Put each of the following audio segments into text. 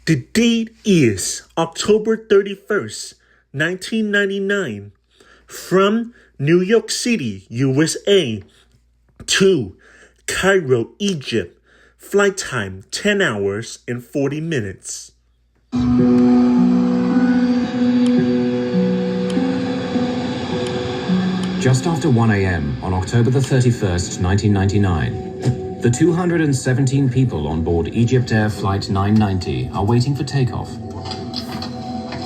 The date is October 31st, 1999, from New York City, USA, to Cairo, Egypt. Flight time 10 hours and 40 minutes. Just after 1 a.m. on October the 31st, 1999, the 217 people on board EgyptAir Flight 990 are waiting for takeoff.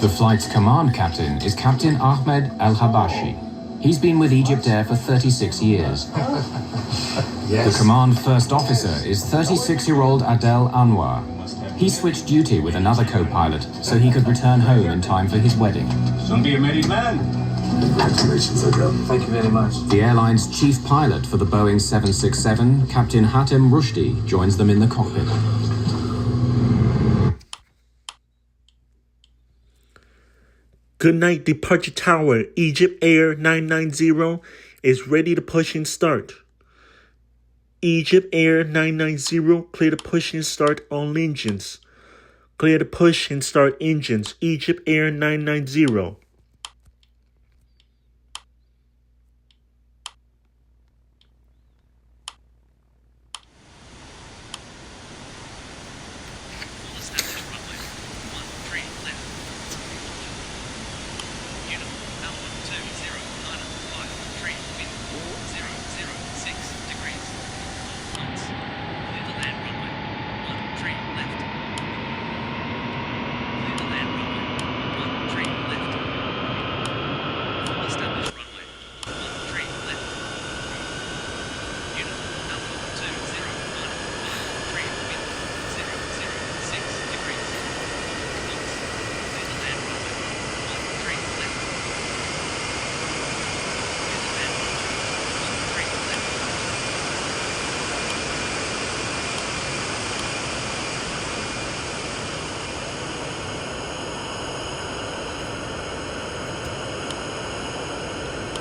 The flight's command captain is Captain Ahmed Al-Habashi. He's been with EgyptAir for 36 years. Yes. The command first officer is 36-year-old Adel Anwar. He switched duty with another co-pilot so he could return home in time for his wedding. Soon be a married man. Congratulations, Adel. Thank you very much. The airline's chief pilot for the Boeing 767, Captain Hatem Rushdie, joins them in the cockpit. Good night, departure tower. EgyptAir 990 is ready to push and start. EgyptAir 990, clear to push and start all engines. Clear to push and start engines. EgyptAir 990.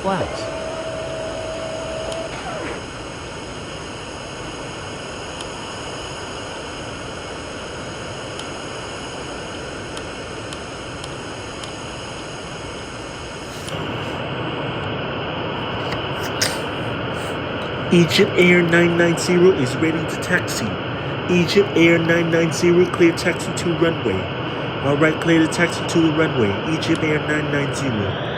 Flags. EgyptAir 990 is ready to taxi. EgyptAir 990, clear taxi to runway. Alright, clear to taxi to the runway. EgyptAir 990.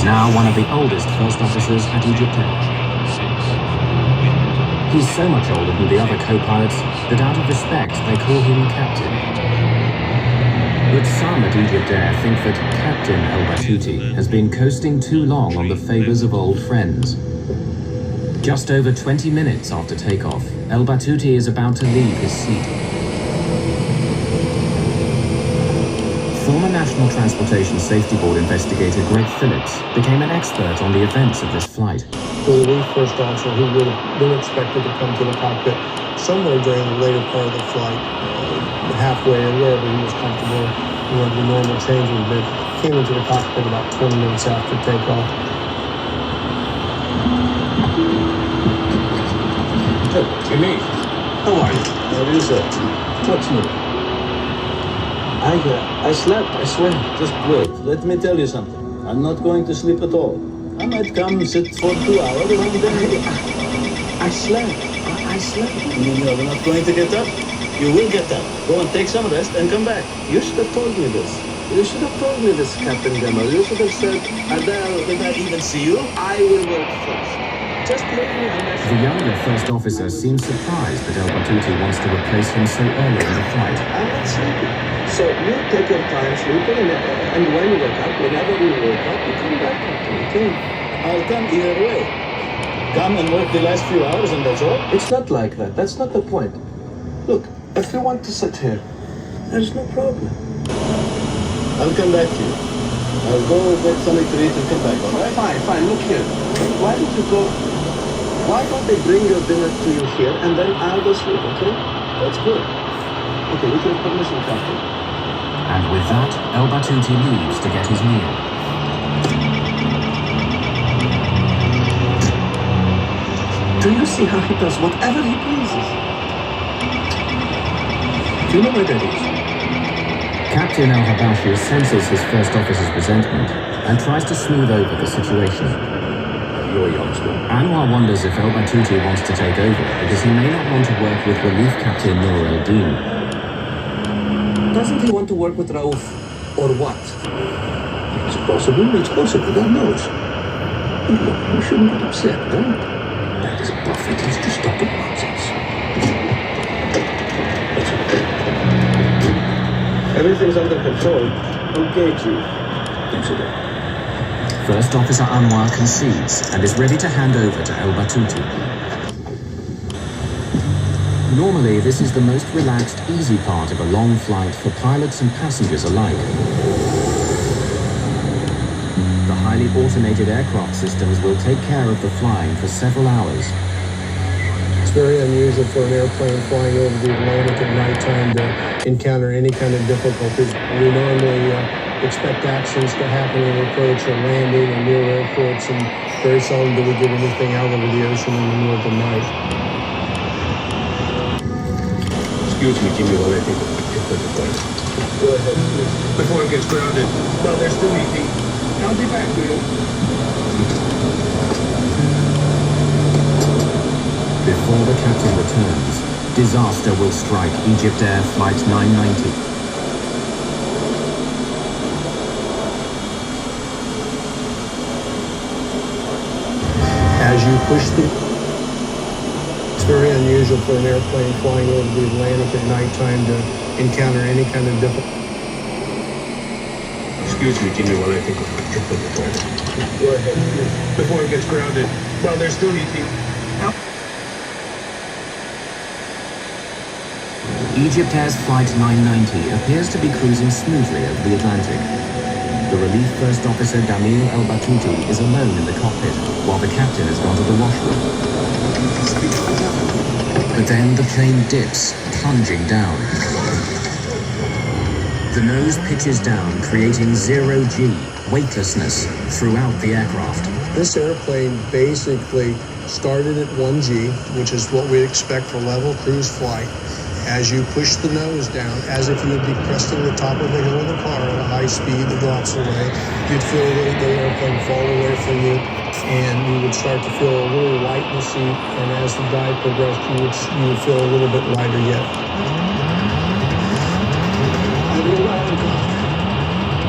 He's now one of the oldest first officers at EgyptAir. He's so much older than the other co-pilots that out of respect they call him Captain. But some at EgyptAir think that Captain El Batouti has been coasting too long on the favors of old friends. Just over 20 minutes after takeoff, El Batouti is about to leave his seat. Former National Transportation Safety Board investigator Greg Phillips became an expert on the events of this flight. The relief first officer who would have been expected to come to the cockpit somewhere during the later part of the flight, halfway or wherever he was comfortable, where the normal change would have been, came into the cockpit about 20 minutes after takeoff. Jimmy, how are you? What is it? What's new? I slept, I swear. Just wait. Let me tell you something. I'm not going to sleep at all. I might come sit for 2 hours and then I slept. I slept. You're not going to get up? You will get up. Go and take some rest and come back. You should have told me this. You should have told me this, Captain Gemma. You should have said, Adele, did I even see you? I will work first. Just leave me unless... The younger first officer seems surprised that El Batouti wants to replace him so early in the flight. I'm not sleeping. So you take your time sleeping, and when you wake up, whenever you wake up, you come back to me, okay? I'll come either way. Come and work the last few hours and that's all? It's not like that. That's not the point. Look, if you want to sit here, there's no problem. I'll come back to you. I'll go get something to eat and come back, all right? Fine. Look here. Why don't you go... Why don't they bring your dinner to you here, and then I'll go sleep, okay? That's good. Okay, with your permission, Captain. And with that, El Batouti leaves to get his meal. Do you see how he does whatever he pleases? Do you know where that is? Captain El Habashi senses his first officer's resentment and tries to smooth over the situation. You're a youngster. Anwar wonders if El Batouti wants to take over because he may not want to work with Relief Captain Noor el-Din. Doesn't he want to work with Raouf, or what? It's possible, God knows. But look, you shouldn't get upset, huh? That is perfect. He's just talking nonsense. Everything's under control. Okay, Chief. Thanks again. First Officer Anwar concedes and is ready to hand over to El Batouti. Normally, this is the most relaxed, easy part of a long flight for pilots and passengers alike. The highly automated aircraft systems will take care of the flying for several hours. It's very unusual for an airplane flying over the Atlantic at nighttime to encounter any kind of difficulties. We normally expect accidents to happen in approach or landing or near airports, and very seldom do we get anything out over the ocean in the middle of the night. Excuse me, Jimmy, while I take a picture. Go ahead, please. Before it gets grounded. No, they're still eating. I'll be back to you. Before the captain returns, disaster will strike EgyptAir Flight 990. As you push it's very unusual for an airplane flying over the Atlantic at nighttime to encounter any kind of difficulty. Excuse me, Jimmy, while I take a picture. Go ahead, please. Before it gets grounded. Well, they're still eating. EgyptAir's Flight 990 appears to be cruising smoothly over the Atlantic. The relief first officer Damil El Batouti is alone in the cockpit, while the captain has gone to the washroom. But then the plane dips, plunging down. The nose pitches down, creating zero-G, weightlessness, throughout the aircraft. This airplane basically started at 1G, which is what we expect for level cruise flight. As you push the nose down, as if you would be cresting the top of the hill of the car at a high speed that drops away, you'd feel the airplane fall away from you, and you would start to feel a little light in the seat, and as the dive progressed, you would feel a little bit lighter yet.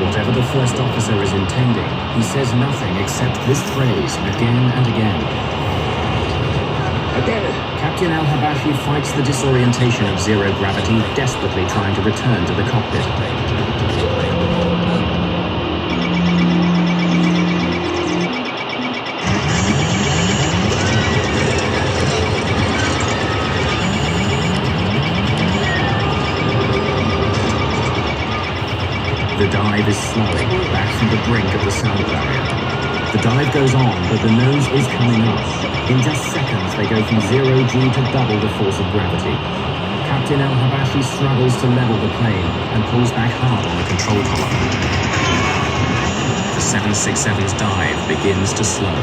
Whatever the first officer is intending, he says nothing except this phrase again and again. Captain Al-Habashi fights the disorientation of zero gravity, desperately trying to return to the cockpit. The dive is slowing, back from the brink of the sound barrier. The dive goes on, but the nose is coming up. In just seconds, they go from 0G to double the force of gravity. Captain Al-Habashi struggles to level the plane and pulls back hard on the control collar. The 767's dive begins to slow.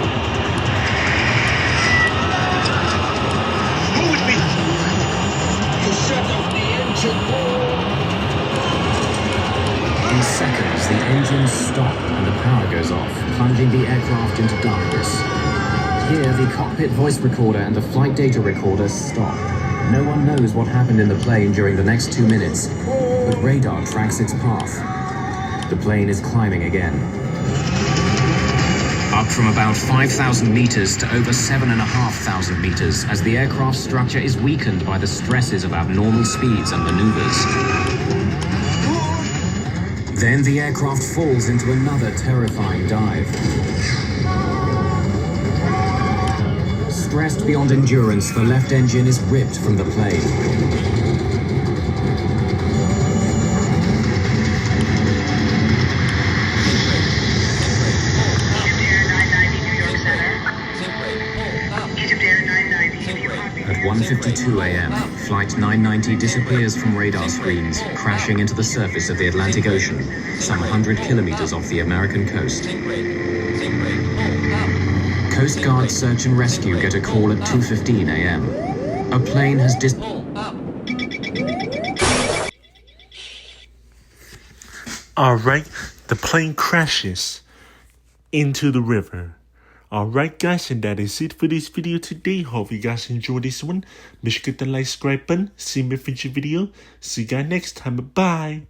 Move with me! You shut off the engine. In seconds, the engines stop and the power goes off, plunging the aircraft into darkness. Here, the cockpit voice recorder and the flight data recorder stop. No one knows what happened in the plane during the next 2 minutes, but radar tracks its path. The plane is climbing again. Up from about 5,000 meters to over 7,500 meters as the aircraft structure is weakened by the stresses of abnormal speeds and maneuvers. Then the aircraft falls into another terrifying dive. Stressed beyond endurance, the left engine is ripped from the plane. At 1:52 a.m., Flight 990 disappears from radar screens, crashing into the surface of the Atlantic Ocean, some 100 kilometers off the American coast. Coast Guard search and rescue get a call at 2:15 a.m. A plane has Alright, the plane crashes into the river. Alright guys, and that is it for this video today. Hope you guys enjoyed this one. Make sure to hit the like, subscribe button. See me in future video. See you guys next time. Bye.